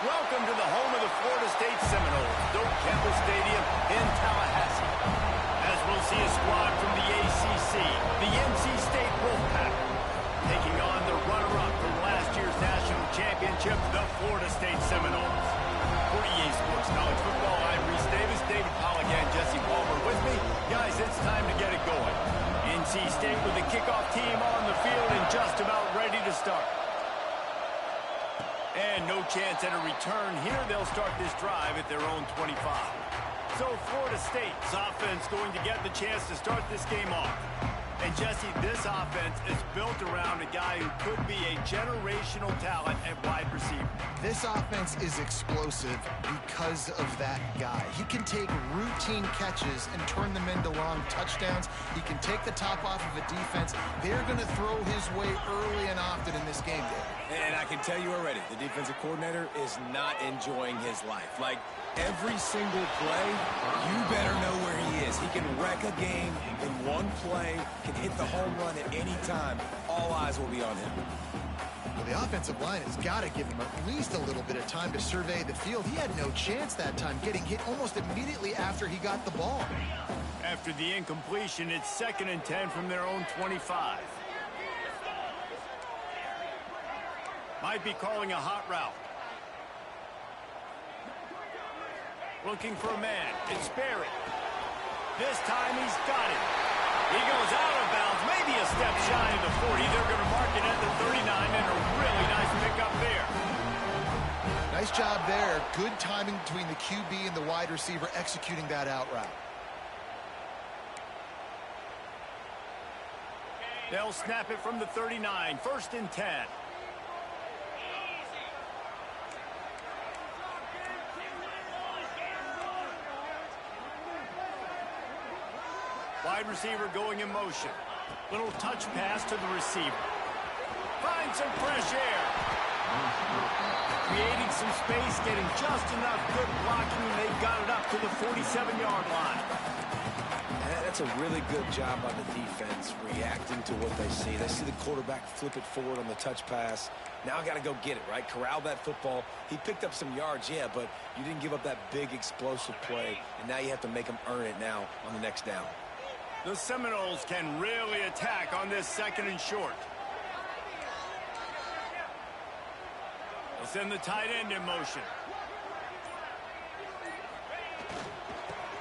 Welcome to the home of the Florida State Seminoles, Doak Campbell Stadium in Tallahassee. As we'll see a squad from the ACC, the NC State Wolfpack, taking on the runner-up from last year's national championship, the Florida State Seminoles. For EA Sports College Football, I'm Reese Davis, David Pollock, and Jesse Palmer with me. Guys, it's time to get it going. NC State with the kickoff team on the field and just about ready to start. And no chance at a return here. They'll start this drive at their own 25. So Florida State's offense going to get the chance to start this game off. And Jesse, this offense is built around a guy who could be a generational talent at wide receiver. This offense is explosive because of that guy. He can take routine catches and turn them into long touchdowns. He can take the top off of a defense. They're going to throw his way early and often in this game, Dave. And I can tell you already, the defensive coordinator is not enjoying his life. Like, every single play, you better know where he is. He can wreck a game in one play, can hit the home run at any time. All eyes will be on him. Well, the offensive line has got to give him at least a little bit of time to survey the field. He had no chance that time, getting hit almost immediately after he got the ball. After the incompletion, it's 2nd and 10 from their own 25. Might be calling a hot route. Looking for a man. It's Barry. This time he's got it. He goes out of bounds, maybe a step shy of the 40. They're going to mark it at the 39, and a really nice pickup there. Nice job there. Good timing between the QB and the wide receiver executing that out route. They'll snap it from the 39. 1st and 10. Wide receiver going in motion. Little touch pass to the receiver. Finds some fresh air. Creating some space, getting just enough good blocking, and they've got it up to the 47-yard line. That's a really good job by the defense, reacting to what they see. They see the quarterback flip it forward on the touch pass. Now I got to go get it, right? Corral that football. He picked up some yards, yeah, but you didn't give up that big explosive play, and now you have to make them earn it now on the next down. The Seminoles can really attack on this 2nd and short. They'll send the tight end in motion.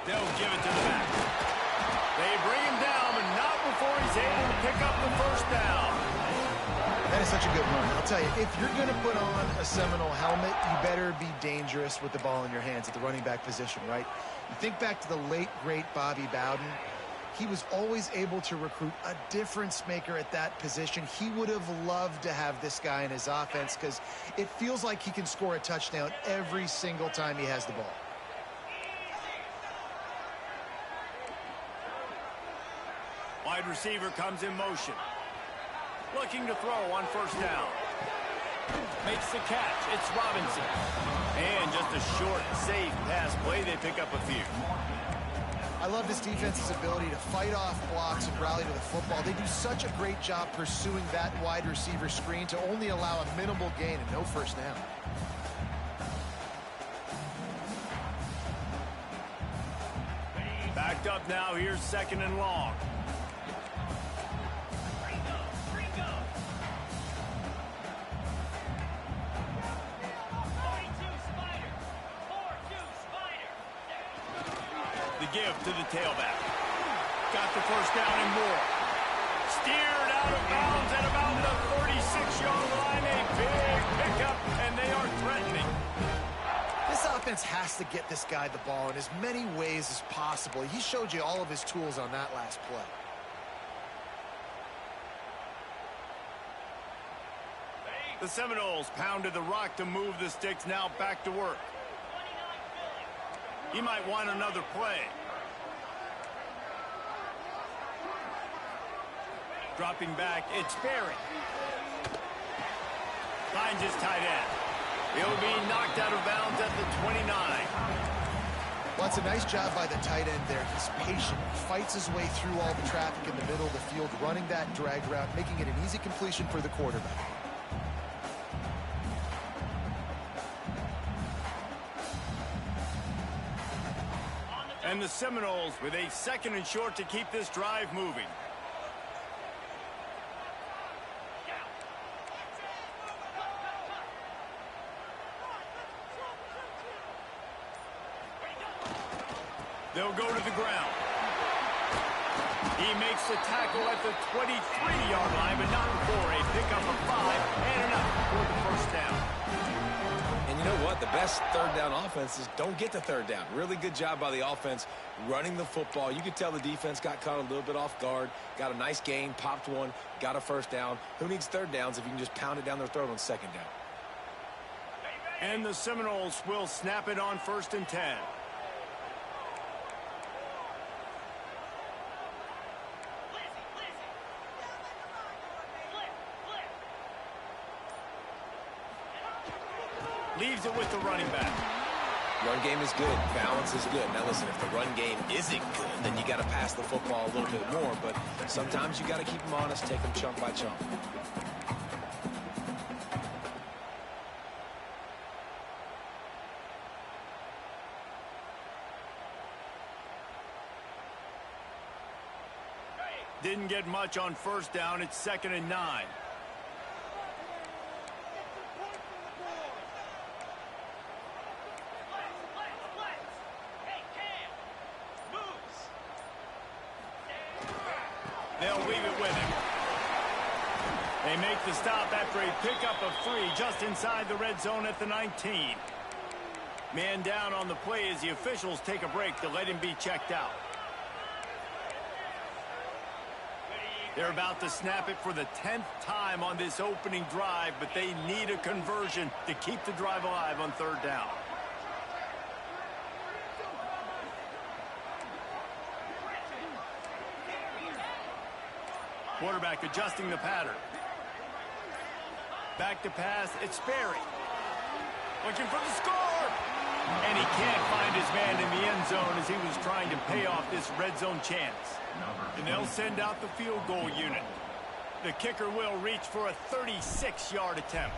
They'll give it to the back. They bring him down, but not before he's able to pick up the 1st down. That is such a good run. I'll tell you, if you're going to put on a Seminole helmet, you better be dangerous with the ball in your hands at the running back position, right? You think back to the late, great Bobby Bowden. He was always able to recruit a difference maker at that position. He would have loved to have this guy in his offense because it feels like he can score a touchdown every single time he has the ball. Wide receiver comes in motion. Looking to throw on 1st down. Makes the catch. It's Robinson. And just a short, safe pass play. They pick up a few. I love this defense's ability to fight off blocks and rally to the football. They do such a great job pursuing that wide receiver screen to only allow a minimal gain and no 1st down. Backed up now. Here's 2nd and long. Give to the tailback. Got the 1st down and more. Steered out of bounds at about the 36-yard line. A big pickup, and they are threatening. This offense has to get this guy the ball in as many ways as possible. He showed you all of his tools on that last play. The Seminoles pounded the rock to move the sticks. Now back to work. He might want another play. Dropping back, it's Barry. Finds his tight end. He'll be knocked out of bounds at the 29. Well, it's a nice job by the tight end there. He's patient. He fights his way through all the traffic in the middle of the field, running that drag route, making it an easy completion for the quarterback. the Seminoles with a 2nd and short to keep this drive moving. They'll go to the ground. He makes the tackle at the 23-yard line, but not before a pickup of 5 and enough for the first down. And you know what? The best third down offenses don't get to third down. Really good job by the offense running the football. You could tell the defense got caught a little bit off guard, got a nice gain, popped one, got a first down. Who needs third downs if you can just pound it down their throat on 2nd down? And the Seminoles will snap it on 1st and 10. Leaves it with the running back. Run game is good. Balance is good. Now listen, if the run game isn't good, then you got to pass the football a little bit more. But sometimes you got to keep them honest, take them chunk by chunk. Didn't get much on 1st down. It's 2nd and 9. They'll leave it with him. They make the stop after a pickup of 3 just inside the red zone at the 19. Man down on the play as the officials take a break to let him be checked out. They're about to snap it for the 10th time on this opening drive, but they need a conversion to keep the drive alive on 3rd down. Quarterback adjusting the pattern. Back to pass. It's Sperry. Looking for the score. And he can't find his man in the end zone as he was trying to pay off this red zone chance. And they'll send out the field goal unit. The kicker will reach for a 36-yard attempt.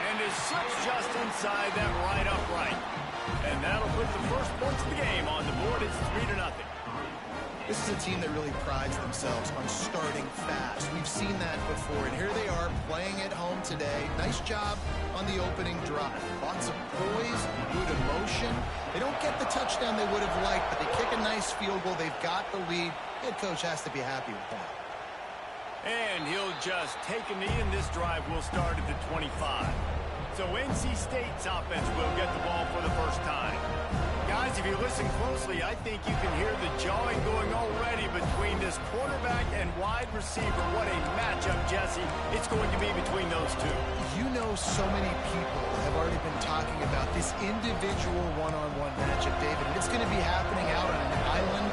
And it slips just inside that right upright. And that'll put the first points of the game on the board. It's 3-0. This is a team that really prides themselves on starting fast. We've seen that before, and here they are playing at home today. Nice job on the opening drive. Lots of poise, good emotion. They don't get the touchdown they would have liked, but they kick a nice field goal. They've got the lead. Head coach has to be happy with that. And he'll just take a knee, and this drive will start at the 25. So NC State's offense will get the ball for the first time. Guys, if you listen closely, I think you can hear the jawing going already between this quarterback and wide receiver. What a matchup, Jesse, it's going to be between those two. You know, so many people have already been talking about this individual one-on-one matchup, David. And it's going to be happening out on an island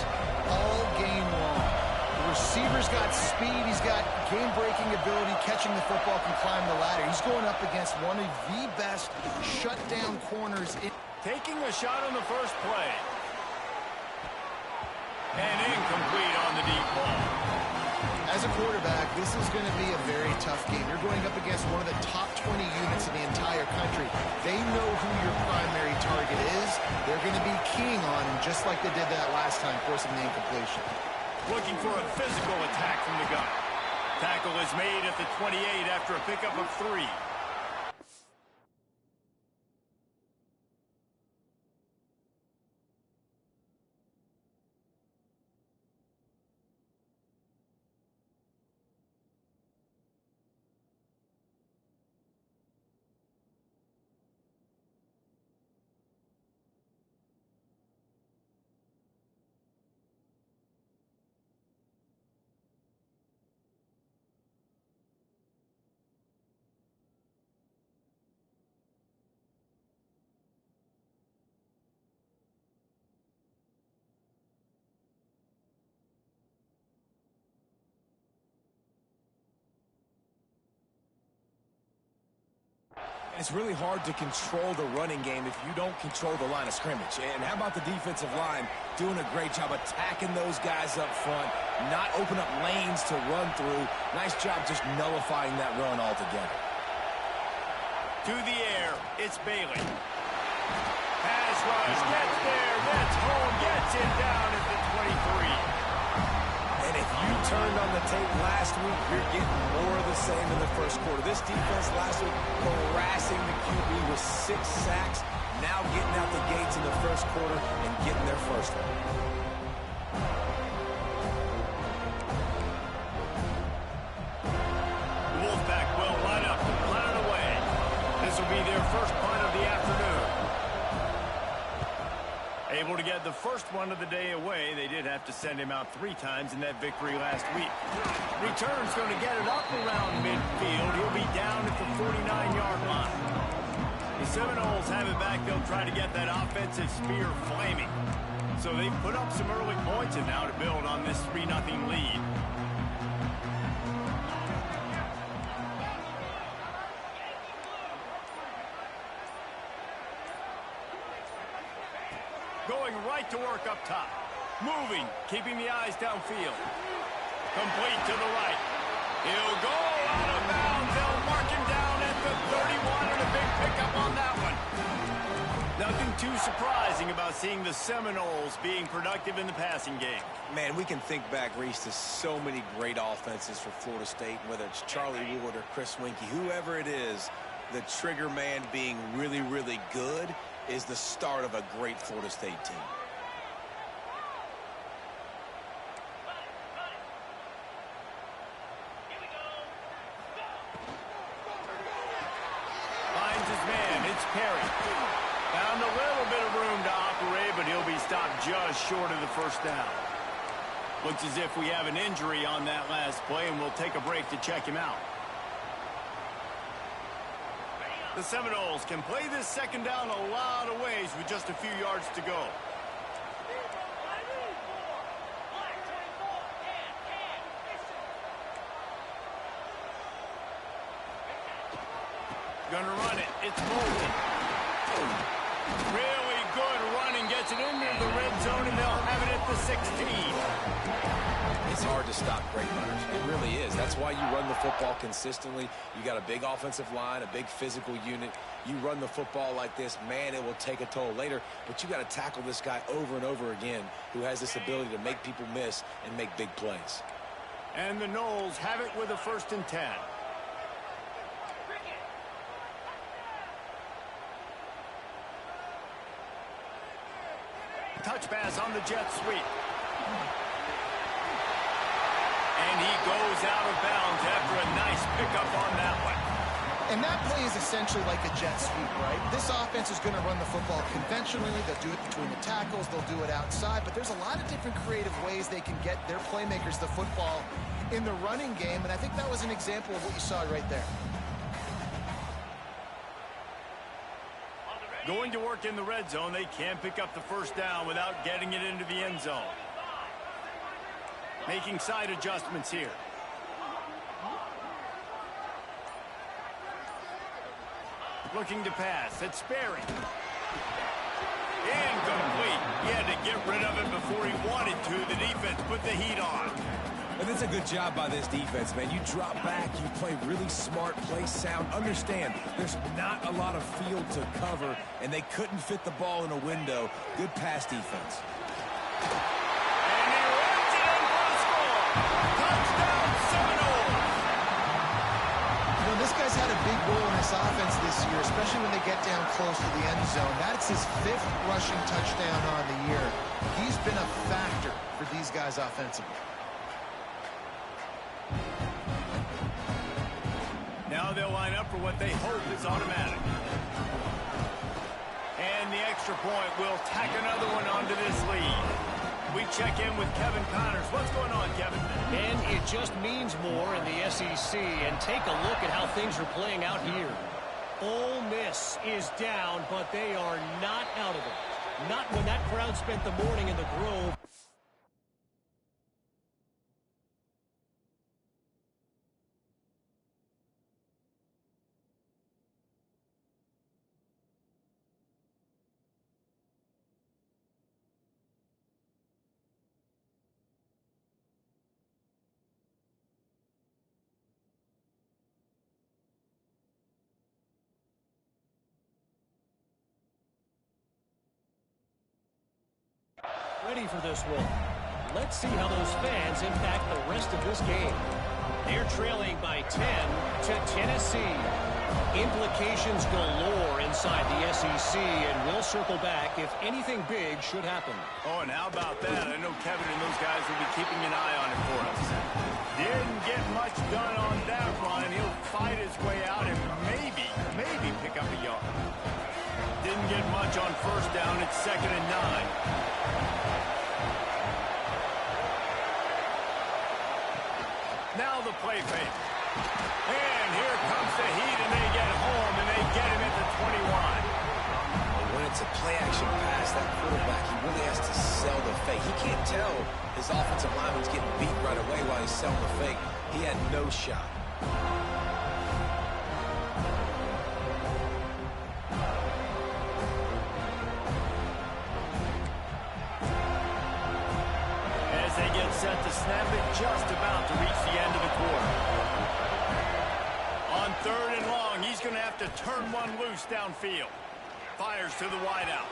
all game long. The receiver's got speed. He's got game-breaking ability, catching the football, can climb the ladder. He's going up against one of the best shutdown corners in. Taking a shot on the first play. And incomplete on the deep ball. As a quarterback, this is going to be a very tough game. You're going up against one of the top 20 units in the entire country. They know who your primary target is. They're going to be keying on him just like they did that last time, forcing the incompletion. Looking for a physical attack from the gun. Tackle is made at the 28 after a pickup of 3. It's really hard to control the running game if you don't control the line of scrimmage. And how about the defensive line doing a great job attacking those guys up front, not open up lanes to run through. Nice job just nullifying that run altogether. To the air, it's Bailey. Pass rush, gets there, gets home, gets it down at the 23. And if you turned on the tape last week, you're getting more of the same in the first quarter. This defense last week harassing the QB with 6 sacks, now getting out the gates in the first quarter and getting their first one. The Wolfpack will line up to punt it away. This will be their first punt of the afternoon. Able to get the first one of the day away. They did have to send him out 3 times in that victory last week. Return's going to get it up around midfield. He'll be down at the 49-yard line. The Seminoles have it back. They'll try to get that offensive spear flaming. So they've put up some early points and now to build on this 3-0 lead. Going right to work up top. Moving, keeping the eyes downfield. Complete to the right. He'll go out of bounds. They'll mark him down at the 31 and a big pickup on that one. Nothing too surprising about seeing the Seminoles being productive in the passing game. Man, we can think back, Reese, to so many great offenses for Florida State, whether it's Charlie Ward or Chris Winkie, whoever it is, the trigger man being really, really good is the start of a great Florida State team. Finds his man. It's Perry. Found a little bit of room to operate, but he'll be stopped just short of the first down. Looks as if we have an injury on that last play, and we'll take a break to check him out. The Seminoles can play this second down a lot of ways with just a few yards to go. Gonna run it. It's Bolton. Really good running. Gets it into the red zone, and they'll have it at the 16. It's hard to stop great runners. It really is. That's why you run the football consistently. You got a big offensive line, a big physical unit. You run the football like this, man, it will take a toll later. But you got to tackle this guy over and over again who has this ability to make people miss and make big plays. And the Noles have it with a 1st and 10. Touch pass on the jet sweep. And he goes out of bounds after a nice pickup on that one. And that play is essentially like a jet sweep, right? This offense is going to run the football conventionally. They'll do it between the tackles. They'll do it outside. But there's a lot of different creative ways they can get their playmakers the football in the running game. And I think that was an example of what you saw right there. Going to work in the red zone. They can't pick up the first down without getting it into the end zone. Making side adjustments here. Looking to pass. It's Sperry. Incomplete. He had to get rid of it before he wanted to. The defense put the heat on. And it's a good job by this defense, man. You drop back, you play really smart, play sound. Understand, there's not a lot of field to cover, and they couldn't fit the ball in a window. Good pass defense. And he runs it in for the score. Touchdown, Seminoles. You know, this guy's had a big role in this offense this year, especially when they get down close to the end zone. That's his 5th rushing touchdown on the year. He's been a factor for these guys offensively. Now they'll line up for what they hope is automatic. And the extra point will tack another one onto this lead. We check in with Kevin Connors. What's going on, Kevin? And it just means more in the SEC. And take a look at how things are playing out here. Ole Miss is down, but they are not out of it. Not when that crowd spent the morning in the Grove. ready for this one. Let's see how those fans impact the rest of this game. They're trailing by 10 to Tennessee. Implications galore inside the SEC, and we'll circle back if anything big should happen. Oh, and how about that? I know Kevin and those guys will be keeping an eye on it for us. Didn't get much done on that run. He'll fight his way out and maybe pick up a yard. Didn't get much on first down. It's 2nd and 9. Now the play fake. And here comes the heat, and they get home, and they get him at the 21. And when it's a play-action pass, that quarterback, he really has to sell the fake. He can't tell his offensive lineman's getting beat right away while he's selling the fake. He had no shot. As they get set to snap it, just about to reach the end of the quarter. On 3rd and long, he's going to have to turn one loose downfield. Fires to the wideout.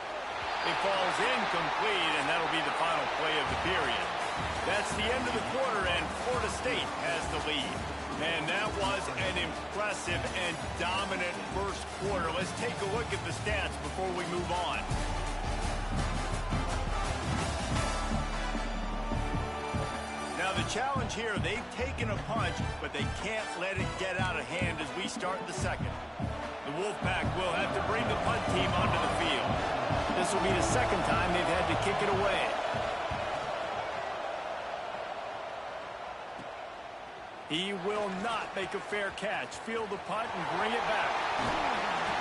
It falls incomplete, and that'll be the final play of the period. That's the end of the quarter, and Florida State has the lead. And that was an impressive and dominant first quarter. Let's take a look at the stats before we move on. Now the challenge here, they've taken a punch, but they can't let it get out of hand as we start the second. The Wolfpack will have to bring the punt team onto the field. This will be the second time they've had to kick it away. He will not make a fair catch. Field the punt and bring it back.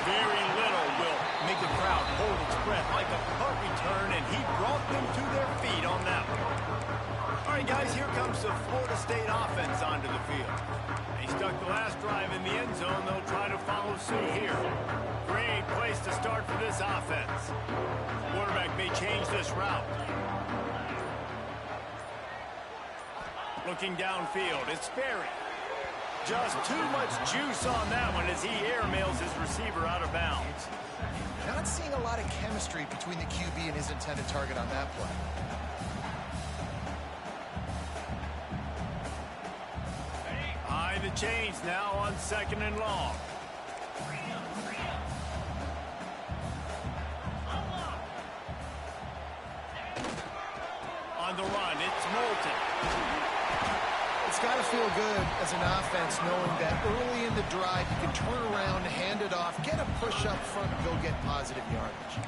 Very little will make a crowd hold its breath like a punt return, and he brought them to their feet on that one. All right, guys, here comes the Florida State offense onto the field. They stuck the last drive in the end zone. They'll try to follow suit here. Great place to start for this offense. Quarterback may change this route. Looking downfield, it's Sperry. Just too much juice on that one as he airmails his receiver out of bounds. Not seeing a lot of chemistry between the QB and his intended target on that play. High the chains now on 2nd and long. On the run, it's Moulton. It's got to feel good as an offense knowing that early in the drive you can turn around, hand it off, get a push up front, and go get positive yardage.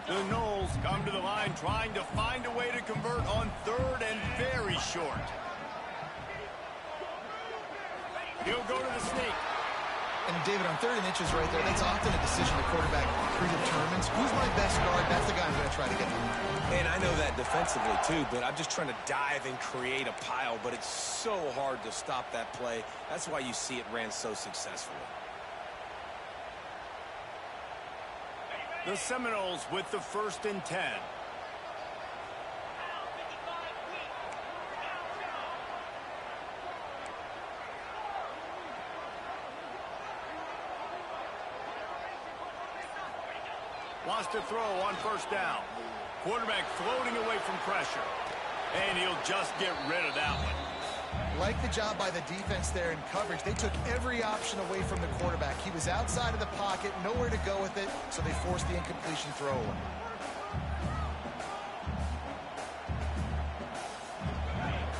The Noles come to the line trying to find a way to convert on 3rd and very short. He'll go to the sneak. And David, on 3rd and inches right there, that's often a decision the quarterback predetermines. Who's my best guard? That's the guy I'm going to try to get to. And I know that defensively, too, but I'm just trying to dive and create a pile, but it's so hard to stop that play. That's why you see it ran so successfully. The Seminoles with the 1st and 10. Wants to throw on 1st down. Quarterback floating away from pressure. And he'll just get rid of that one. Like the job by the defense there in coverage. They took every option away from the quarterback. He was outside of the pocket, nowhere to go with it, so they forced the incompletion throw away.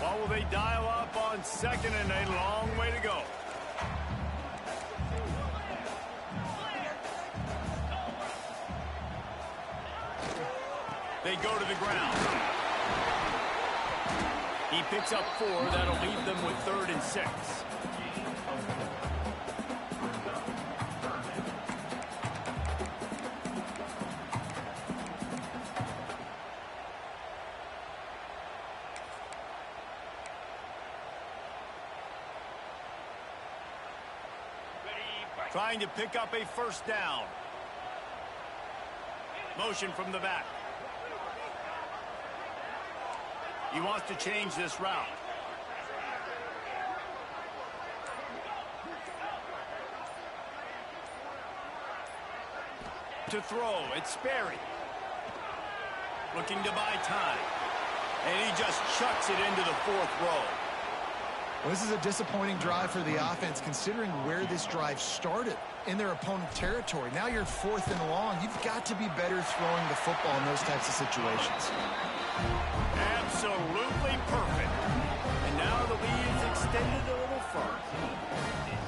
What will they dial up on 2nd and a long way to go? They go to the ground. He picks up 4. That'll leave them with 3rd and 6. Trying to pick up a 1st down. Motion from the back. He wants to change this route. To throw, it's Sperry. Looking to buy time. And he just chucks it into the 4th row. Well, this is a disappointing drive for the offense, considering where this drive started in their opponent territory. Now you're 4th and long. You've got to be better throwing the football in those types of situations. Absolutely perfect. And now the lead is extended a little further.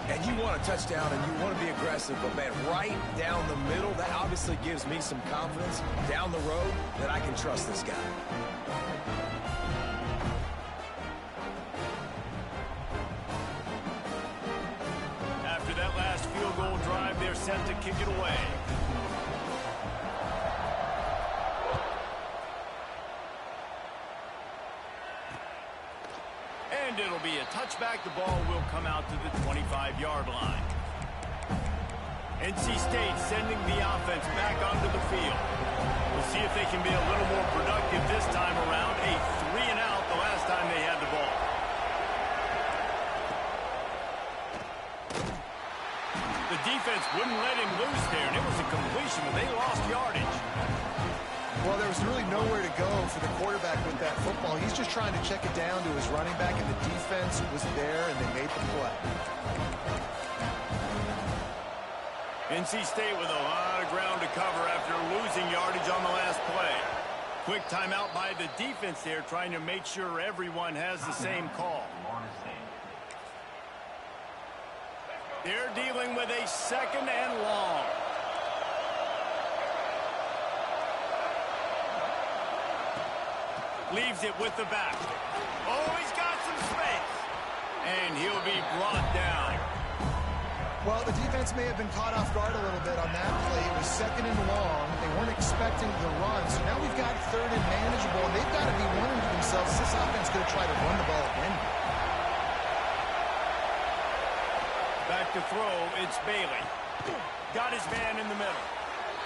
And you want a touchdown and you want to be aggressive, but man, right down the middle, that obviously gives me some confidence down the road that I can trust this guy. After that last field goal drive, they're set to kick it away. And it'll be a touchback. The ball will come out to the 25-yard line. NC State sending the offense back onto the field. We'll see if they can be a little more productive this time around. A 3-and-out the last time they had the ball. The defense wouldn't let him loose there, and it was a completion, but they lost yardage. Well, there was really nowhere to go for the quarterback with that football. He's just trying to check it down to his running back, and the defense was there, and they made the play. NC State with a lot of ground to cover after losing yardage on the last play. Quick timeout by the defense there, trying to make sure everyone has the same call. They're dealing with a 2nd and long. Leaves it with the back. Oh, he's got some space. And he'll be brought down. Well, the defense may have been caught off guard a little bit on that play. It was 2nd and long. They weren't expecting the run. So now we've got 3rd and manageable. And they've got to be wondering to themselves, is this offense going to try to run the ball again? Back to throw, it's Bailey. Got his man in the middle.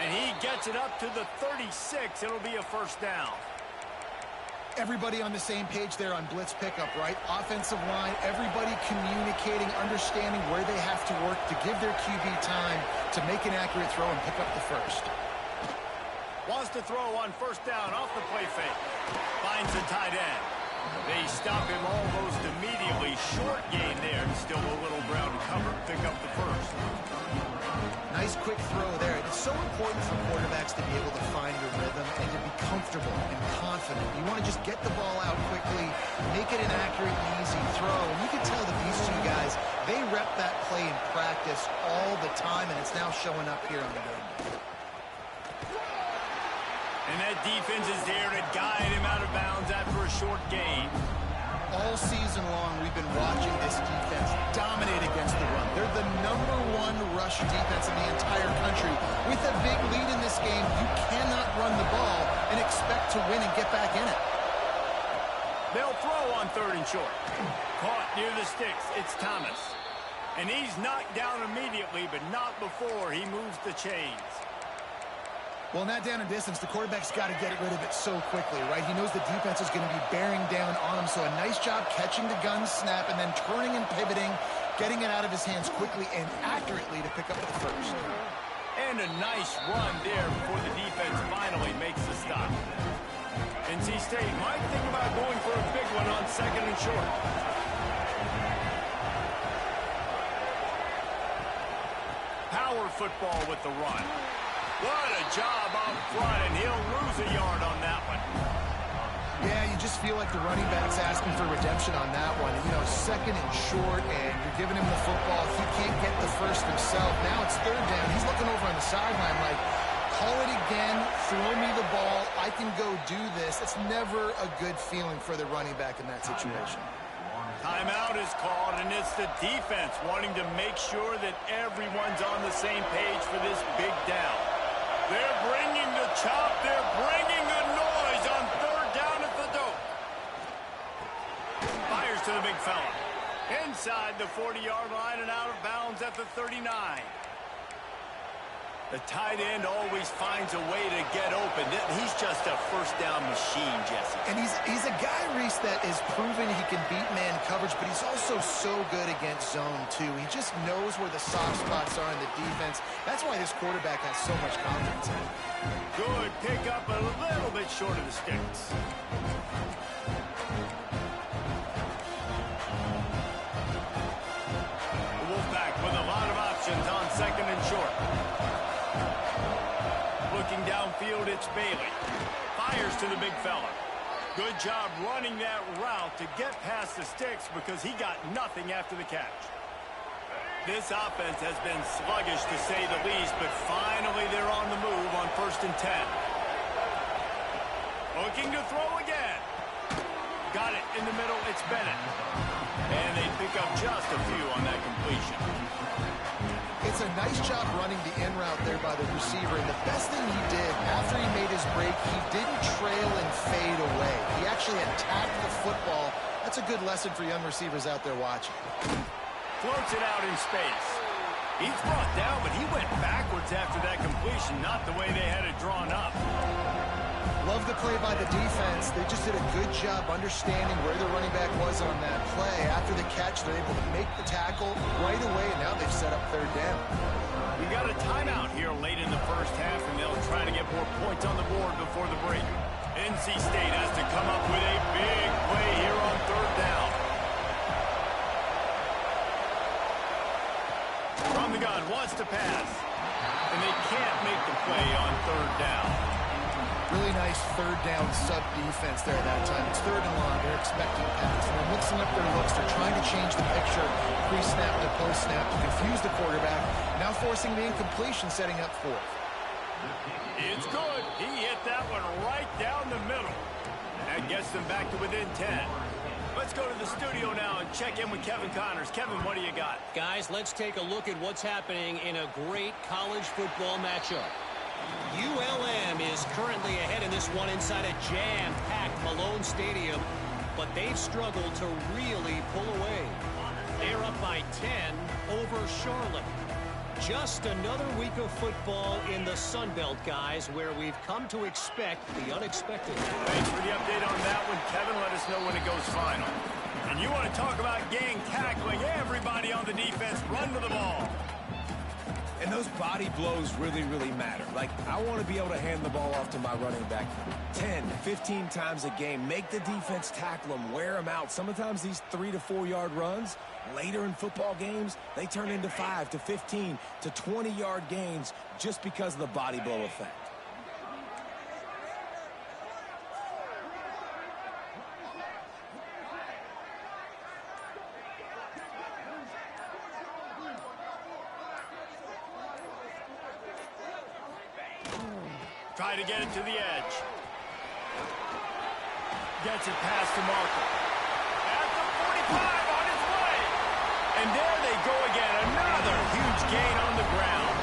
And he gets it up to the 36. It'll be a 1st down. Everybody on the same page there on blitz pickup, right? Offensive line, everybody communicating, understanding where they have to work to give their QB time to make an accurate throw and pick up the 1st. Wants to throw on 1st down off the play fake. Finds the tight end. They stop him almost immediately. Short gain there, and still a little ground to cover. Pick up the 1st. Nice quick throw there. It's so important for quarterbacks to be able to find your rhythm and to be comfortable and confident. You want to just get the ball out quickly, make it an accurate and easy throw. And you can tell that these two guys, they rep that play in practice all the time, and it's now showing up here on the game. And that defense is there to guide him out of bounds after a short gain. All season long, we've been watching this defense dominate against the run. They're the #1 rush defense in the entire country. With a big lead in this game, you cannot run the ball and expect to win and get back in it. They'll throw on 3rd and short. Caught near the sticks. It's Thomas. And he's knocked down immediately, but not before he moves the chains. Well, not down in distance, the quarterback's got to get rid of it so quickly, right? He knows the defense is going to be bearing down on him, so a nice job catching the gun snap and then turning and pivoting, getting it out of his hands quickly and accurately to pick up the 1st. And a nice run there before the defense finally makes the stop. NC State might think about going for a big one on 2nd and short. Power football with the run. What a job up front, and he'll lose a yard on that one. Yeah, you just feel like the running back's asking for redemption on that one. You know, 2nd and short, and you're giving him the football. He can't get the 1st himself. Now it's 3rd down. He's looking over on the sideline like, call it again, throw me the ball, I can go do this. It's never a good feeling for the running back in that situation. Timeout is called, and it's the defense wanting to make sure that everyone's on the same page for this big down. They're bringing the chop. They're bringing the noise on 3rd down at the dope. Fires to the big fella. Inside the 40-yard line and out of bounds at the 39. The tight end always finds a way to get open. He's just a first down machine, Jesse. And he's a guy, Reese, that is proven he can beat man coverage, but he's also so good against zone, too. He just knows where the soft spots are in the defense. That's why this quarterback has so much confidence in him. Good pick up, a little bit short of the sticks. The Wolfpack with a lot of options on second and short. Looking downfield, it's Bailey. Fires to the big fella. Good job running that route to get past the sticks because he got nothing after the catch. This offense has been sluggish to say the least, but finally they're on the move on 1st and 10. Looking to throw again. Got it in the middle, it's Bennett. And they pick up just a few on that completion. It's a nice job running the in route there by the receiver. And the best thing he did after he made his break, he didn't trail and fade away. He actually attacked the football. That's a good lesson for young receivers out there watching. Floats it out in space. He's brought down, but he went backwards after that completion, not the way they had it drawn up. Love the play by the defense. They just did a good job understanding where the running back was on that play. After the catch, they're able to make the tackle right away, and now they've set up 3rd down. We got a timeout here late in the first half, and they'll try to get more points on the board before the break. NC State has to come up with a big play here on 3rd down. From the gun, wants to pass. And they can't make the play on 3rd down. Really nice 3rd down sub-defense there that time. It's 3rd and long. They're expecting pass. And they're mixing up their looks. They're trying to change the picture pre-snap to post-snap to confuse the quarterback. Now forcing the incompletion, setting up 4th. It's good. He hit that one right down the middle. That gets them back to within 10. Let's go to the studio now and check in with Kevin Connors. Kevin, what do you got? Guys, let's take a look at what's happening in a great college football matchup. ULM is currently ahead in this one inside a jam-packed Malone Stadium, but they've struggled to really pull away. They're up by 10 over Charlotte. Just another week of football in the Sun Belt, guys, where we've come to expect the unexpected. Thanks for the update on that one, Kevin. Let us know when it goes final. And you want to talk about gang tackling, everybody on the defense run to the ball. And those body blows really, really matter. Like, I want to be able to hand the ball off to my running back 10, 15 times a game. Make the defense tackle them, wear them out. Sometimes these 3 to 4 yard runs, later in football games, they turn into 5 to 15 to 20 yard gains just because of the body blow effect. Try to get it to the edge. Gets it past to Markham. At the 45 on his way. And there they go again. Another huge gain on the ground.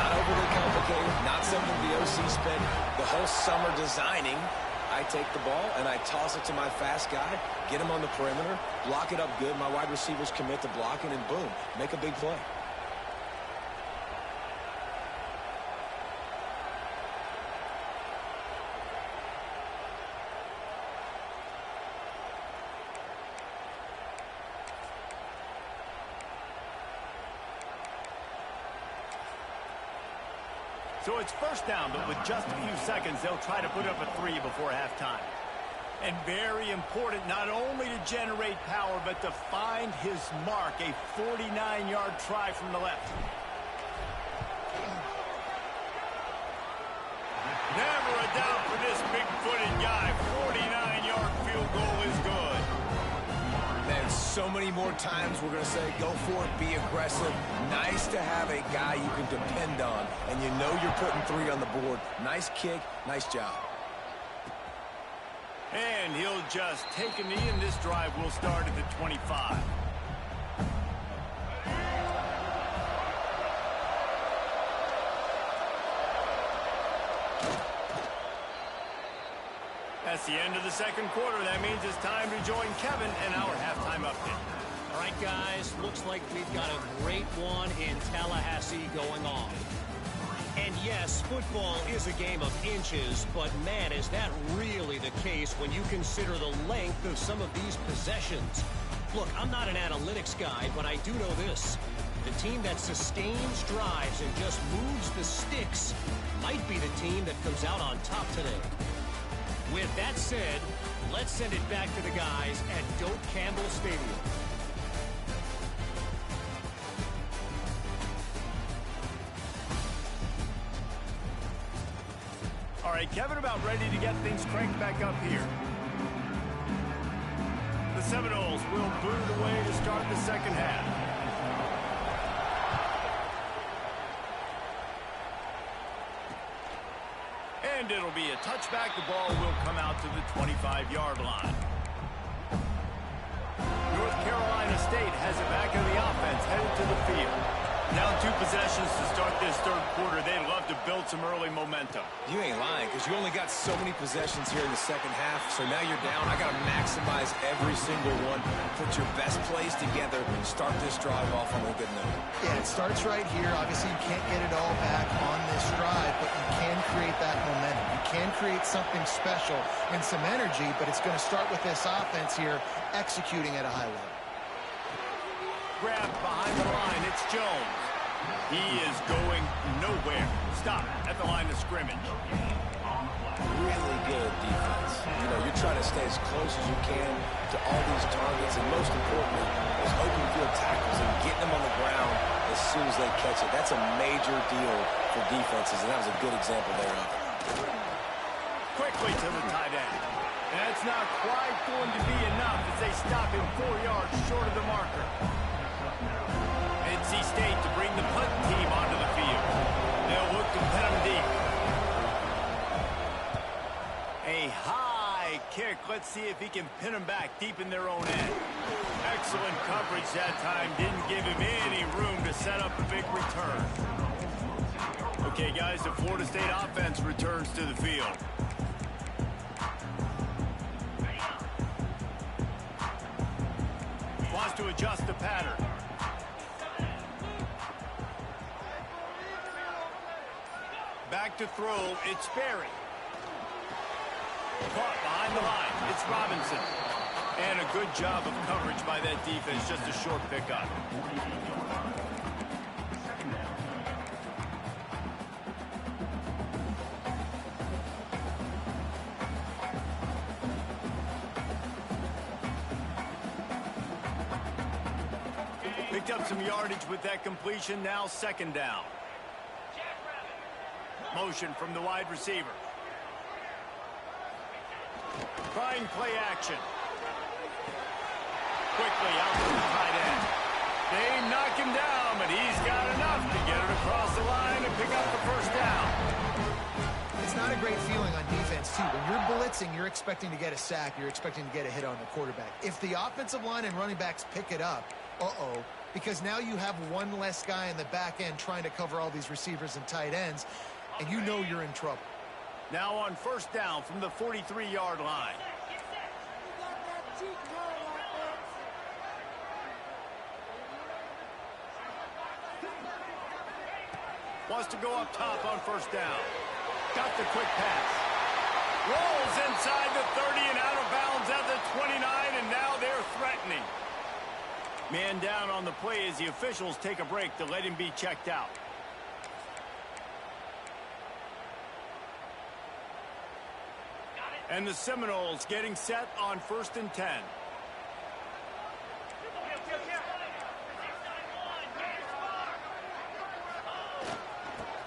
Not overly complicated. Not something the OC spent the whole summer designing. I take the ball and I toss it to my fast guy, get him on the perimeter, block it up good. My wide receivers commit to blocking, and boom, make a big play. So it's first down, but with just a few seconds, they'll try to put up a 3 before halftime. And very important, not only to generate power, but to find his mark, a 49-yard try from the left. Never a doubt for this big-footed guy. 49-yard field goal is good. There's so many more times we're going to say, go for it, be aggressive. Nice to have a guy you can depend on, and you know you're putting 3 on the board. Nice kick, nice job. And he'll just take a knee, and this drive will start at the 25. That's the end of the second quarter. That means it's time to join Kevin in our halftime update. All right, guys, looks like we've got a great one in Tallahassee going on. And yes, football is a game of inches, but man, is that really the case when you consider the length of some of these possessions. Look, I'm not an analytics guy, but I do know this. The team that sustains drives and just moves the sticks might be the team that comes out on top today. With that said, let's send it back to the guys at Doak Campbell Stadium. All right, Kevin, about ready to get things cranked back up here. The Seminoles will boot it away to start the second half. And it'll be a touchback. The ball will come out to the 25-yard line. North Carolina State has it back in the offense, headed to the field. Now 2 possessions to start this third quarter. They'd love to build some early momentum. You ain't lying, because you only got so many possessions here in the second half, so now you're down. I got to maximize every single one. Put your best plays together. Start this drive off on a good note. Yeah, it starts right here. Obviously, you can't get it all back on this drive, but you can create that momentum. You can create something special and some energy, but it's going to start with this offense here executing at a high level. Grabbed behind the line. It's Jones. He is going nowhere. Stop at the line of scrimmage. Really good defense. You know, you're trying to stay as close as you can to all these targets, and most importantly, those open field tackles and getting them on the ground as soon as they catch it. That's a major deal for defenses, and that was a good example thereof. Quickly to the tight end. That's not quite going to be enough as they stop him 4 yards short of the marker. NC State to bring the punt team onto the field. They'll look to pin him deep. A high kick. Let's see if he can pin him back deep in their own end. Excellent coverage that time. Didn't give him any room to set up a big return. Okay, guys, the Florida State offense returns to the field. Wants to adjust the pattern. Back to throw, it's Berry. Caught behind the line, it's Robinson. And a good job of coverage by that defense, just a short pickup. Picked up some yardage with that completion, now second down. Motion from the wide receiver. Trying play action. Quickly out to the tight end. They knock him down, but he's got enough to get it across the line and pick up the first down. It's not a great feeling on defense, too. When you're blitzing, you're expecting to get a sack. You're expecting to get a hit on the quarterback. If the offensive line and running backs pick it up, because now you have one less guy in the back end trying to cover all these receivers and tight ends, and you know you're in trouble. Now on first down from the 43-yard line. Wants to go up top on first down. Got the quick pass. Rolls inside the 30 and out of bounds at the 29, and now they're threatening. Man down on the play as the officials take a break to let him be checked out. And the Seminoles getting set on 1st and 10.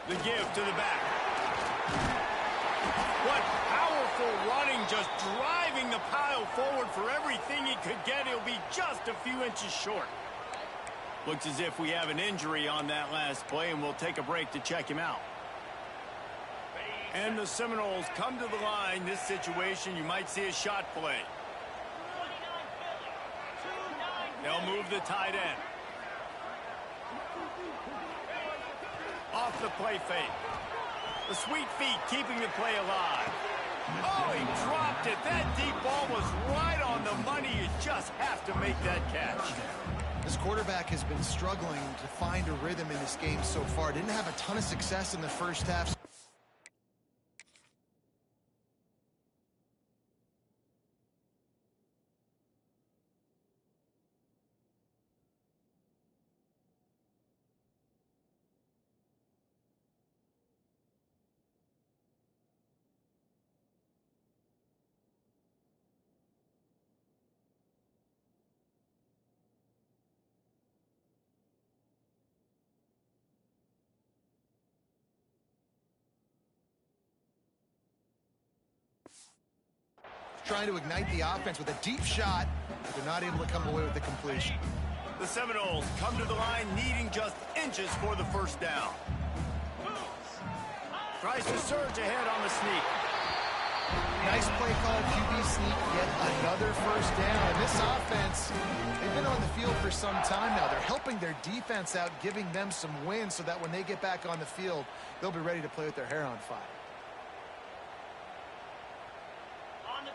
The give to the back. What powerful running, just driving the pile forward for everything he could get. He'll be just a few inches short. Looks as if we have an injury on that last play, and we'll take a break to check him out. And the Seminoles come to the line. This situation, you might see a shot play. They'll move the tight end. Off the play fake. The sweet feet keeping the play alive. Oh, he dropped it. That deep ball was right on the money. You just have to make that catch. This quarterback has been struggling to find a rhythm in this game so far. Didn't have a ton of success in the first half. Trying to ignite the offense with a deep shot, but they're not able to come away with the completion. The Seminoles come to the line needing just inches for the first down. Tries to surge ahead on the sneak. Nice play call, QB sneak, yet another first down. And this offense, they've been on the field for some time now. They're helping their defense out, giving them some wins so that when they get back on the field, they'll be ready to play with their hair on fire.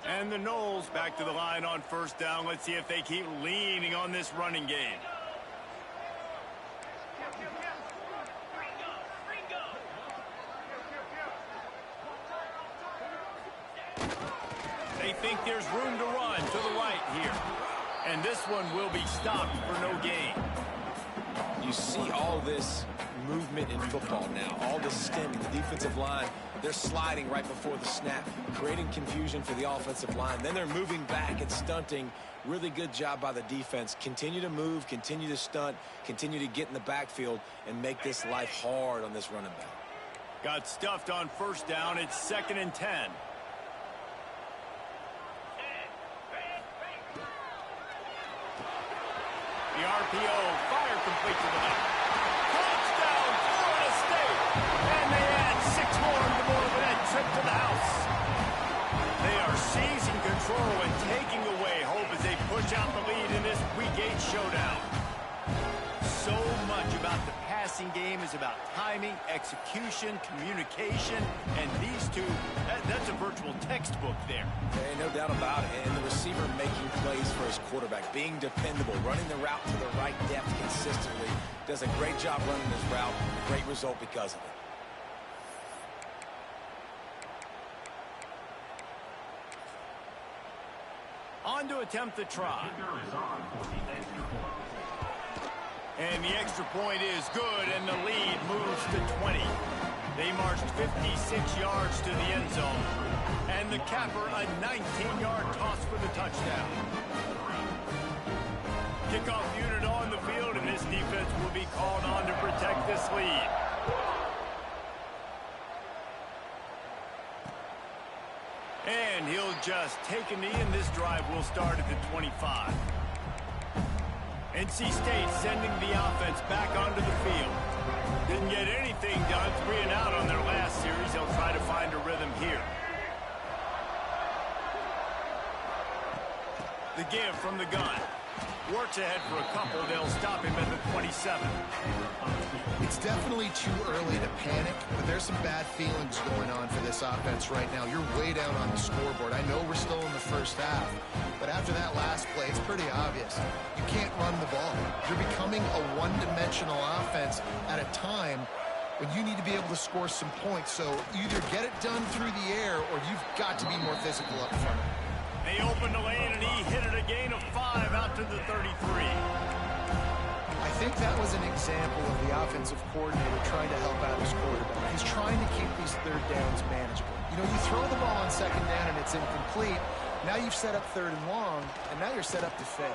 And the Noles back to the line on first down. Let's see if they keep leaning on this running game. They think there's room to run to the right here. And this one will be stopped for no gain. You see all this movement in football now. All the stem in the defensive line. They're sliding right before the snap, creating confusion for the offensive line. Then they're moving back and stunting. Really good job by the defense. Continue to move, continue to stunt, continue to get in the backfield, and make this life hard on this running back. Got stuffed on first down. It's 2nd and 10. The RPO, fire complete to the left. Touchdown, Florida State! And they add 6 more to more of a trip to the house. They are seizing control and taking away hope as they push out the lead in this Week 8 showdown. So much about the passing game is about timing, execution, communication, and these two, that's a virtual textbook there. Yeah, no doubt about it. And the receiver making plays for his quarterback, being dependable, running the route to the right depth consistently. Does a great job running his route. Great result because of it. On to attempt the try. And the extra point is good, and the lead moves to 20. They marched 56 yards to the end zone. And the capper, a 19-yard toss for the touchdown. Kickoff unit on the field, and this defense will be called on to protect this lead. And he'll just take a knee, and this drive will start at the 25. NC State sending the offense back onto the field. Didn't get anything done, 3 and out on their last series. They'll try to find a rhythm here. The give from the gun. Works ahead for a couple. They'll stop him at the 27. It's definitely too early to panic, but there's some bad feelings going on for this offense right now. You're way down on the scoreboard. I know we're still in the first half, but after that last play, it's pretty obvious. You can't run the ball. You're becoming a one-dimensional offense at a time when you need to be able to score some points. So either get it done through the air or you've got to be more physical up front. They opened the lane, and he hit it a gain of 5 out to the 33. I think that was an example of the offensive coordinator trying to help out his quarterback. He's trying to keep these third downs manageable. You know, you throw the ball on second down and it's incomplete. Now you've set up 3rd and long, and now you're set up to fail.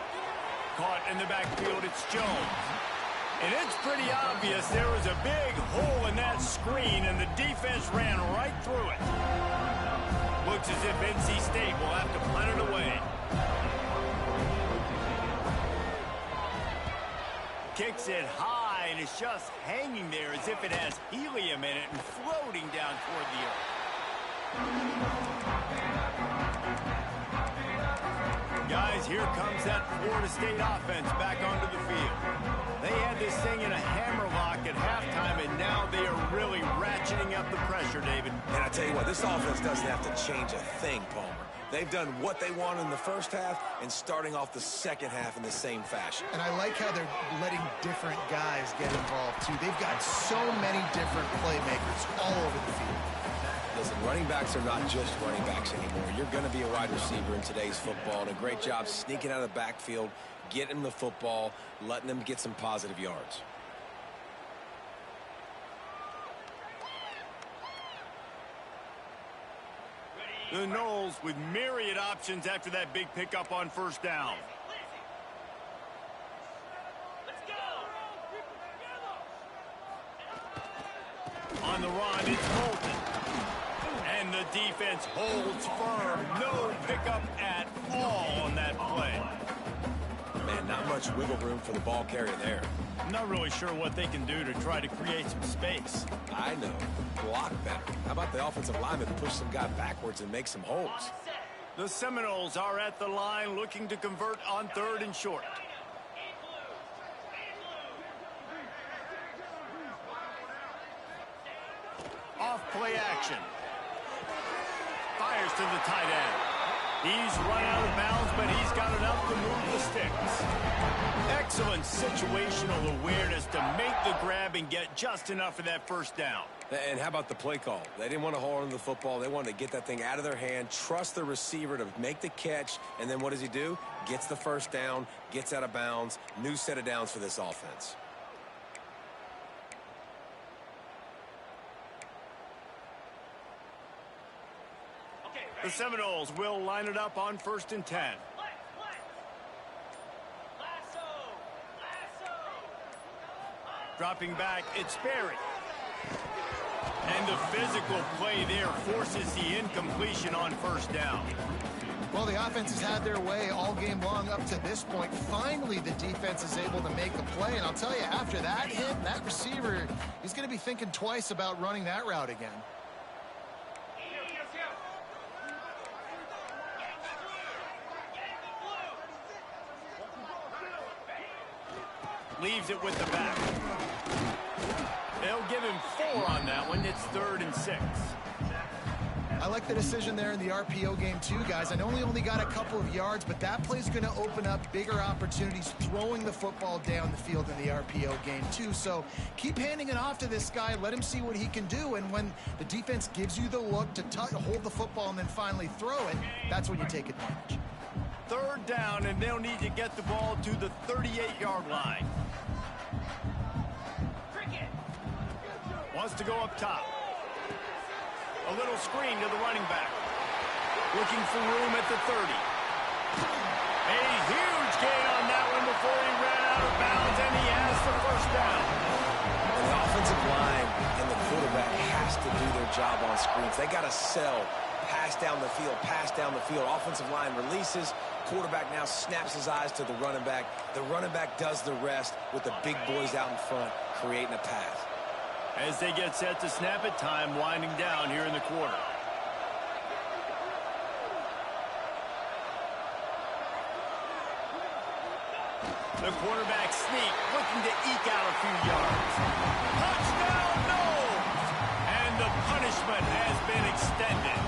Caught in the backfield, it's Jones. And it's pretty obvious there was a big hole in that screen, and the defense ran right through it. Looks as if NC State will have to punt it away. Kicks it high, and it's just hanging there as if it has helium in it and floating down toward the earth. Guys, here comes that Florida State offense back onto the field. They had this thing in a hammerlock at halftime, and now they are really ratcheting up the pressure, David. And I tell you what, this offense doesn't have to change a thing, Palmer. They've done what they wanted in the first half and starting off the second half in the same fashion. And I like how they're letting different guys get involved, too. They've got so many different playmakers all over the field. Listen, running backs are not just running backs anymore. You're going to be a wide receiver in today's football, and a great job sneaking out of the backfield, getting the football, letting them get some positive yards. The Noles with myriad options after that big pickup on first down. On the run, it's Bolton. And the defense holds firm. No pickup at all on that play. Man, not much wiggle room for the ball carrier there. I'm not really sure what they can do to try to create some space. I know. Block better. How about the offensive lineman push some guy backwards and make some holes? The Seminoles are at the line looking to convert on 3rd and short. Off play action. Fires to the tight end. He's run out of bounds, but he's got enough to move the sticks. Excellent situational awareness to make the grab and get just enough of that first down. And how about the play call? They didn't want to hold on to the football. They wanted to get that thing out of their hand, trust the receiver to make the catch, and then what does he do? Gets the first down, gets out of bounds. New set of downs for this offense. The Seminoles will line it up on 1st and 10. Dropping back, it's Berry. And the physical play there forces the incompletion on first down. Well, the offense has had their way all game long up to this point. Finally, the defense is able to make a play. And I'll tell you, after that hit, that receiver, he's going to be thinking twice about running that route again. Leaves it with the back. They'll give him 4 on that one. It's 3rd and 6. I like the decision there in the RPO game too, guys. I know he only got a couple of yards, but that play's going to open up bigger opportunities throwing the football down the field in the RPO game too. So keep handing it off to this guy. Let him see what he can do. And when the defense gives you the look to hold the football and then finally throw it, that's when you take advantage. 3rd down, and they'll need to get the ball to the 38-yard line. Wants to go up top. A little screen to the running back. Looking for room at the 30. A huge gain on that one before he ran out of bounds, and he has the first down. And the offensive line and the quarterback has to do their job on screens. They got to sell. Pass down the field, pass down the field. Offensive line releases. Quarterback now snaps his eyes to the running back. The running back does the rest with the big boys out in front, creating a pass. As they get set to snap it, time winding down here in the quarter. The quarterback sneak, looking to eke out a few yards. Touchdown, Noles! And the punishment has been extended.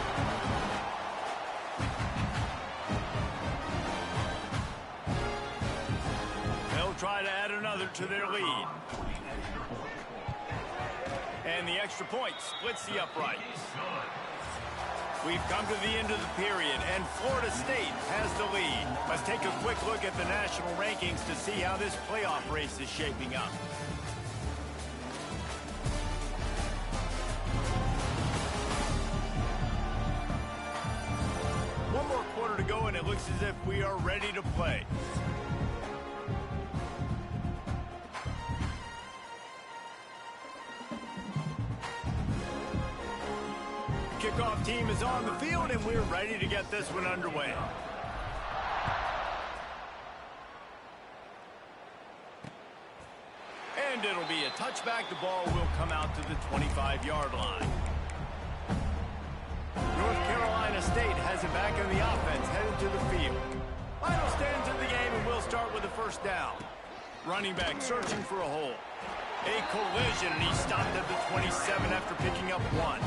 They'll try to add another to their lead. And the extra point splits the uprights. We've come to the end of the period, and Florida State has the lead. Let's take a quick look at the national rankings to see how this playoff race is shaping up. One more quarter to go, and it looks as if we are ready to play. Kickoff team is on the field, and we're ready to get this one underway. And it'll be a touchback. The ball will come out to the 25-yard line. North Carolina State has it back in the offense, headed to the field. Final stands of the game, and we'll start with the first down. Running back searching for a hole. A collision, and he stopped at the 27 after picking up 1.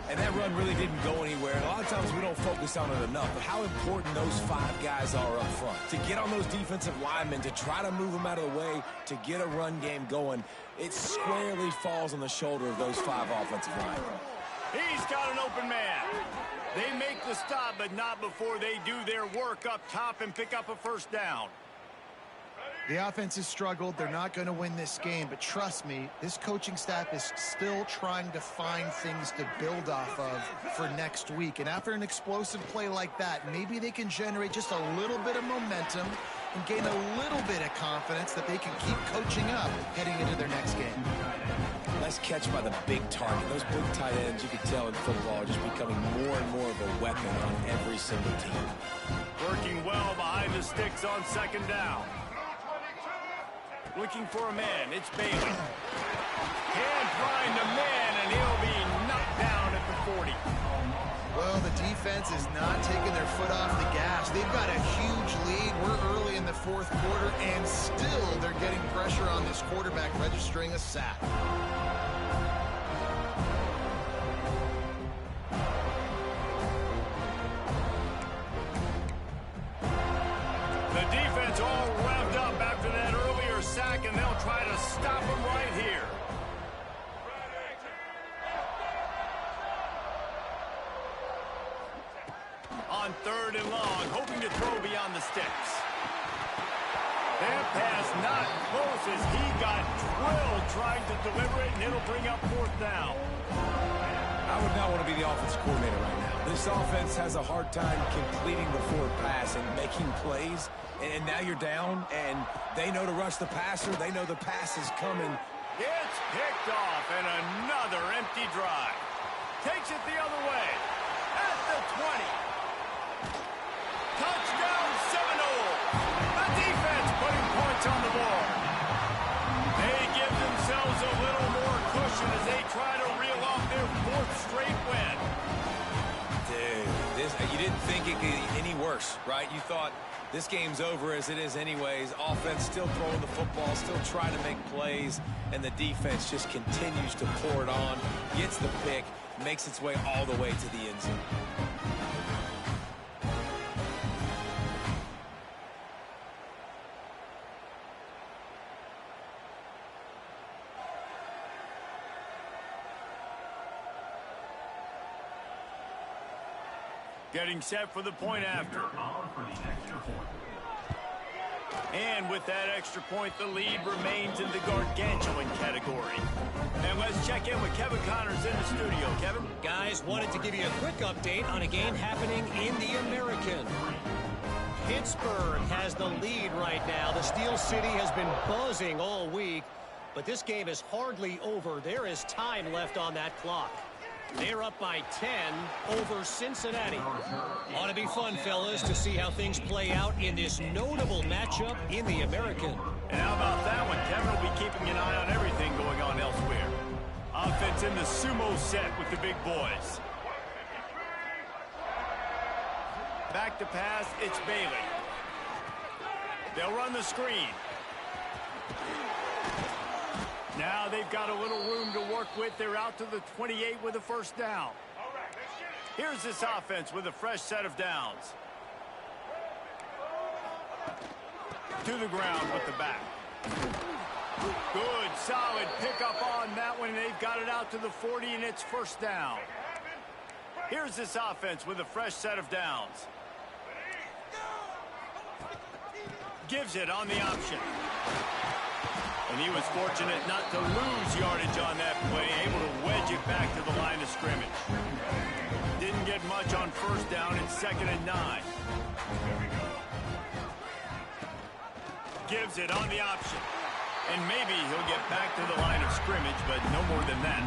And that run really didn't go anywhere. And a lot of times we don't focus on it enough, but how important those 5 guys are up front. To get on those defensive linemen, to try to move them out of the way, to get a run game going, it squarely falls on the shoulder of those 5 offensive linemen. He's got an open man. They make the stop, but not before they do their work up top and pick up a first down. The offense has struggled. They're not going to win this game, but trust me, this coaching staff is still trying to find things to build off of for next week. And after an explosive play like that, maybe they can generate just a little bit of momentum and gain a little bit of confidence that they can keep coaching up heading into their next game. Nice catch by the big target. Those big tight ends, you can tell in football, are just becoming more and more of a weapon on every single team. Working well behind the sticks on second down. Looking for a man. It's Bailey. Can't find a man, and he'll be knocked down at the 40. Well, the defense is not taking their foot off the gas. They've got a huge lead. We're early in the 4th quarter, and still they're getting pressure on this quarterback, registering a sack. The defense all revved up after that earlier sack, and they'll try to stop him right here. On 3rd and long, hoping to throw beyond the sticks. That pass not close as he got drilled trying to deliver it, and it'll bring up 4th down. I would not want to be the offense coordinator right now. This offense has a hard time completing the forward pass and making plays, and now you're down, and they know to rush the passer. They know the pass is coming. It's picked off, and another empty drive. Takes it the other way. At the 20. Touchdown, Seminoles. The defense putting points on the board. They give themselves a little more cushion as they try to reel off their 4th straight win. Dude, you didn't think it could get any worse, right? You thought this game's over as it is anyways. Offense still throwing the football, still trying to make plays, and the defense just continues to pour it on, gets the pick, makes its way all the way to the end zone. Getting set for the point after. And with that extra point, the lead remains in the gargantuan category. And let's check in with Kevin Connors in the studio. Kevin? Guys, wanted to give you a quick update on a game happening in the American. Pittsburgh has the lead right now. The Steel City has been buzzing all week, but this game is hardly over. There is time left on that clock. They're up by 10 over Cincinnati. Ought to be fun, fellas, to see how things play out in this notable matchup in the American. And how about that one? Kevin will be keeping an eye on everything going on elsewhere. Offense in the sumo set with the big boys. Back to pass, it's Bailey. They'll run the screen. Now they've got a little room to work with. They're out to the 28 with a first down. Here's this offense with a fresh set of downs. To the ground with the back. Good, solid pickup on that one. They've got it out to the 40, and it's first down. Here's this offense with a fresh set of downs. Gives it on the option. And he was fortunate not to lose yardage on that play, able to wedge it back to the line of scrimmage. Didn't get much on first down. It's 2nd and 9. Gives it on the option. And maybe he'll get back to the line of scrimmage, but no more than that.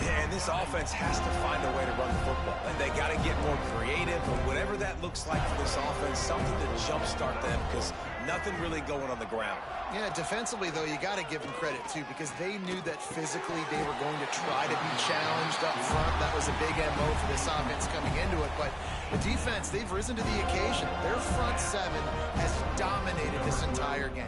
Yeah, and this offense has to find a way to run the football. And they got to get more creative, but whatever that looks like for this offense, something to jumpstart them, because nothing really going on the ground. Yeah, defensively, though, you got to give them credit, too, because they knew that physically they were going to try to be challenged up front. That was a big MO for this offense coming into it. But the defense, they've risen to the occasion. Their front seven has dominated this entire game.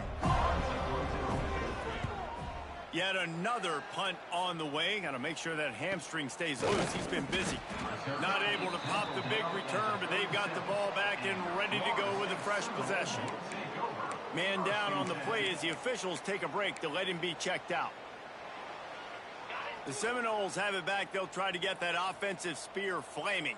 Yet another punt on the way. Got to make sure that hamstring stays loose. He's been busy. Not able to pop the big return, but they've got the ball back and ready to go with a fresh possession. Man down on the play as the officials take a break to let him be checked out. The Seminoles have it back. They'll try to get that offensive spear flaming.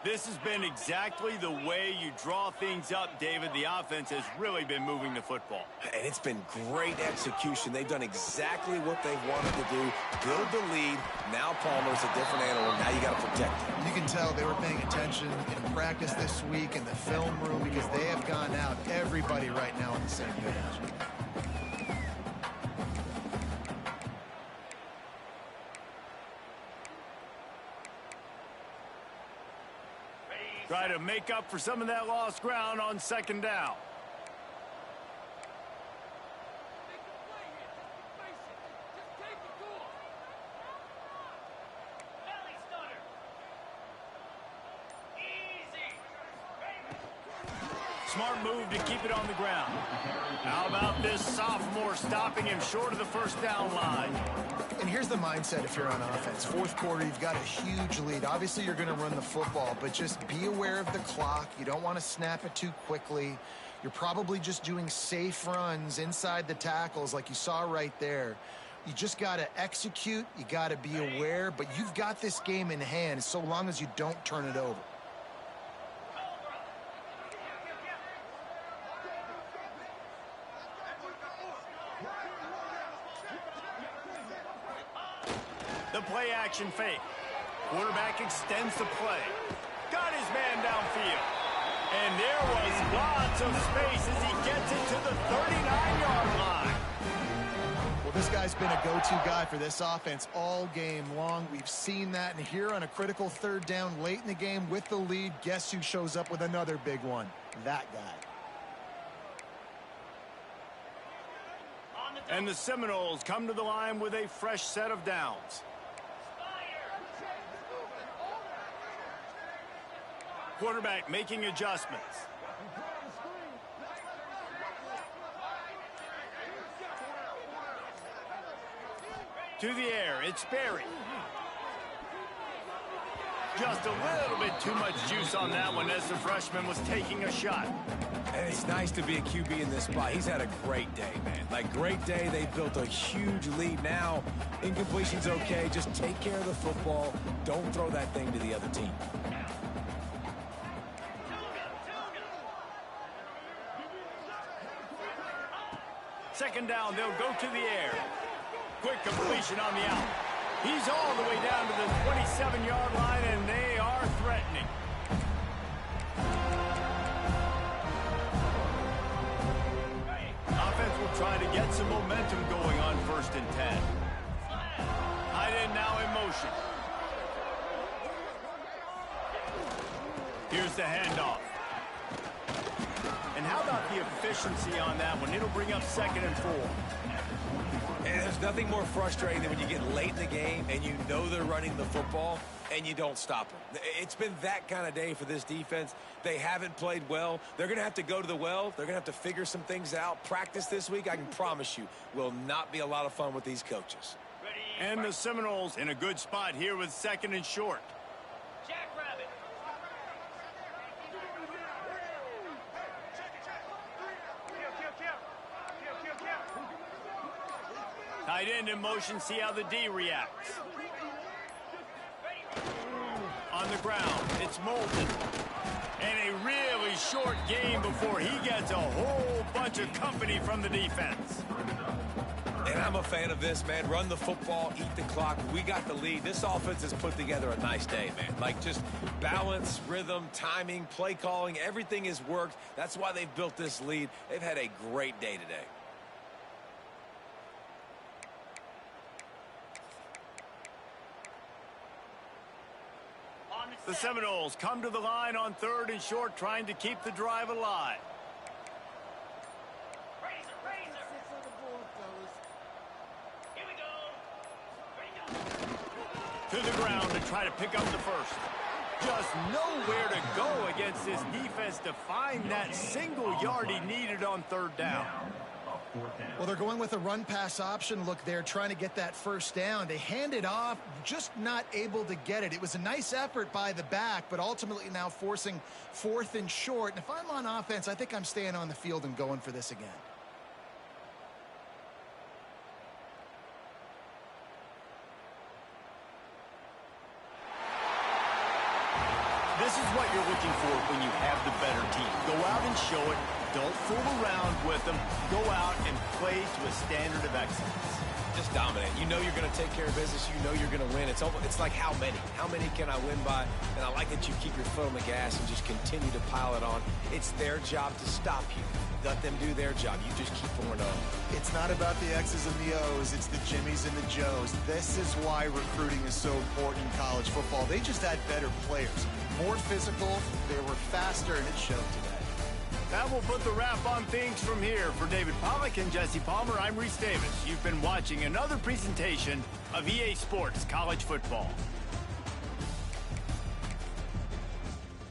This has been exactly the way you draw things up, David. The offense has really been moving the football. And it's been great execution. They've done exactly what they've wanted to do. Build the lead. Now Palmer's a different animal. Now you got to protect him. You can tell they were paying attention in practice this week in the film room because they have gone out, everybody right now on the same page. Try to make up for some of that lost ground on second down. Smart move to keep it on the ground. How about this sophomore stopping him short of the first down line? And here's the mindset if you're on offense. Fourth quarter, you've got a huge lead. Obviously, you're going to run the football, but just be aware of the clock. You don't want to snap it too quickly. You're probably just doing safe runs inside the tackles like you saw right there. You just got to execute. You got to be aware, but you've got this game in hand so long as you don't turn it over. The play action fake. Quarterback extends the play. Got his man downfield. And there was lots of space as he gets it to the 39-yard line. Well, this guy's been a go-to guy for this offense all game long. We've seen that. And here on a critical third down late in the game with the lead, guess who shows up with another big one? That guy. And the Seminoles come to the line with a fresh set of downs. Quarterback making adjustments. To the air, it's Berry. Just a little bit too much juice on that one as the freshman was taking a shot. And it's nice to be a QB in this spot. He's had a great day, man. Like, great day. They built a huge lead. Now, incompletion's okay. Just take care of the football. Don't throw that thing to the other team. Second down, they'll go to the air. Quick completion on the out. He's all the way down to the 27-yard line, and they are threatening. Offense will try to get some momentum going on 1st and 10. Tight end now in motion. Here's the handoff. And how about the efficiency on that one? It'll bring up 2nd and 4. And there's nothing more frustrating than when you get late in the game and you know they're running the football and you don't stop them. It's been that kind of day for this defense. They haven't played well. They're going to have to go to the well. They're going to have to figure some things out. Practice this week, I can promise you, will not be a lot of fun with these coaches. And the Seminoles in a good spot here with 2nd and short. Tight end in motion, see how the D reacts. On the ground, it's Moulton. And a really short game before he gets a whole bunch of company from the defense. And I'm a fan of this, man. Run the football, eat the clock. We got the lead. This offense has put together a nice day, man. Like, just balance, rhythm, timing, play calling, everything has worked. That's why they've built this lead. They've had a great day today. The Seminoles come to the line on 3rd and short, trying to keep the drive alive. To the ground to try to pick up the first. Just nowhere to go against this defense to find that single yard he needed on 3rd down. Well, they're going with a run-pass option. Look, they're trying to get that first down. They hand it off, just not able to get it. It was a nice effort by the back, but ultimately now forcing 4th and short. And if I'm on offense, I think I'm staying on the field and going for this again. This is what you're looking for when you have the better team. Go out and show it. Don't fool around with them. Go out and play to a standard of excellence. Just dominate. You know you're going to take care of business. You know you're going to win. It's like how many? How many can I win by? And I like that you keep your foot on the gas and just continue to pile it on. It's their job to stop you. Let them do their job. You just keep pouring on. It's not about the X's and the O's. It's the Jimmies and the Joes. This is why recruiting is so important in college football. They just had better players. More physical. They were faster, and it showed today. That will put the wrap on things from here. For David Pollack and Jesse Palmer, I'm Reese Davis. You've been watching another presentation of EA Sports College Football.